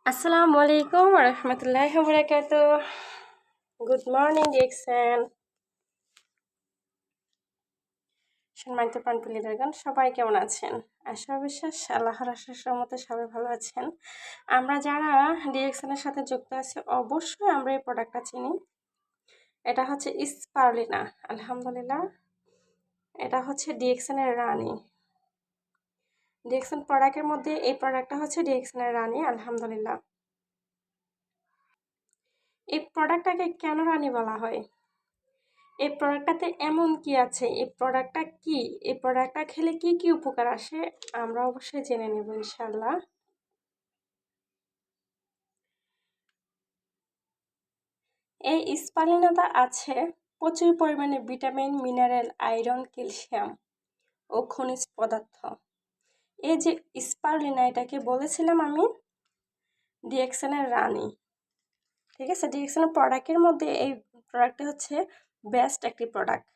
আসসালামু আলাইকুম ওয়া রাহমাতুল্লাহি ওয়া বারাকাতুহু। Good morning DXN. সম্মানিত প্রাণপ্রিয় দর্শকগণ, সবাই কেমন আছেন? আশা বিশ্বাস আল্লাহর আশেষ রহমতে সবাই ভালো আছেন। আমরা যারা ডিএক্সএন এর সাথে যুক্ত আছি অবশ্যই আমরা এই প্রোডাক্টটা চিনি। এটা হচ্ছে স্পারুলিনা। আলহামদুলিল্লাহ, এটা হচ্ছে ডিএক্সএন এর রানী। ডিএক্সএন প্রোডাক্টের মধ্যে এই প্রোডাক্টটা হচ্ছে ডিএক্সএন এর রানী। আলহামদুলিল্লাহ, এই প্রোডাক্টটাকে কেন রানী বলা হয়? এই প্রোডাক্টটাতে এমন কি আছে? এই প্রোডাক্টটা কি? এই প্রোডাক্টটা খেলে কি কি উপকার আসে? আমরা অবশ্যই জেনে নেব ইনশাআল্লাহ। এই স্পারুলিনাতে আছে প্রচুর পরিমাণে ভিটামিন, মিনারেল, আয়রন, ক্যালসিয়াম ও খনিজ পদার্থ। এই যে স্পারুলিনা, এটাকে বলেছিলাম আমি ডিএক্সএন এর রানী। ঠিক আছে, ডিএক্সএন এর প্রোডাক্টের মধ্যে এই প্রোডাক্টটা হচ্ছে বেস্ট একটি প্রোডাক্ট।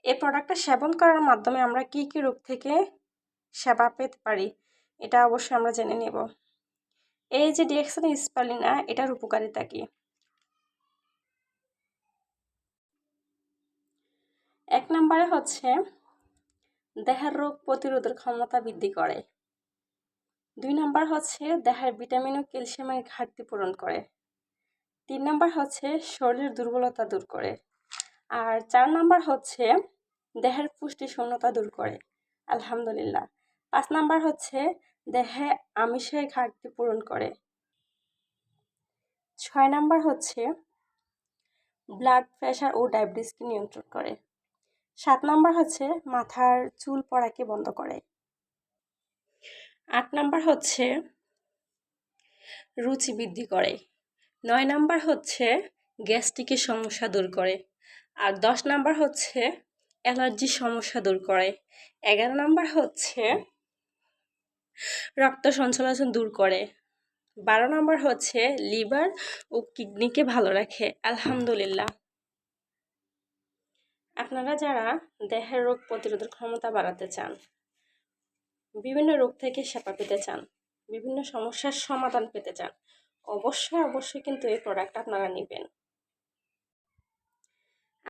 এই প্রোডাক্টটা সেবন করার মাধ্যমে আমরা কি কি রোগ থেকে সেবা পেতে পারি এটা অবশ্যই আমরা জেনে নেব। এই যে ডিএক্সএন স্পারুলিনা, এটার উপকারিতা কি? এক নম্বরে হচ্ছে দেহের রোগ প্রতিরোধের ক্ষমতা বৃদ্ধি করে। 2 নাম্বার হচ্ছে দেহের ভিটামিন ও ক্যালসিয়ামের ঘাটতি পূরণ করে। 3 নাম্বার হচ্ছে শরীরের দুর্বলতা দূর করে। আর 4 নাম্বার হচ্ছে দেহের পুষ্টি শূন্যতা দূর করে। আলহামদুলিল্লাহ। 5 নাম্বার হচ্ছে দেহে আমিষের ঘাটতি পূরণ করে। 6 নাম্বার হচ্ছে ব্লাড প্রেশার ও ডায়াবেটিসকে নিয়ন্ত্রণ করে। 7 নাম্বার হচ্ছে মাথার চুল পড়াকে বন্ধ করে। 8 নাম্বার হচ্ছে রুচি বৃদ্ধি করে। 9 নাম্বার হচ্ছে গ্যাস্ট্রিকের সমস্যা দূর করে। আর 10 নাম্বার হচ্ছে অ্যালার্জির সমস্যা দূর করে। 11 নাম্বার হচ্ছে রক্ত সঞ্চালন দূর করে। 12 নাম্বার হচ্ছে লিভার ও কিডনিকে ভালো রাখে। আলহামদুলিল্লাহ। আপনারা যারা দেহের রোগ প্রতিরোধের ক্ষমতা বাড়াতে চান, বিভিন্ন রোগ থেকে সেবা পেতে চান, বিভিন্ন সমস্যার সমাধান পেতে চান, অবশ্যই কিন্তু এই প্রোডাক্ট আপনারা নেবেন।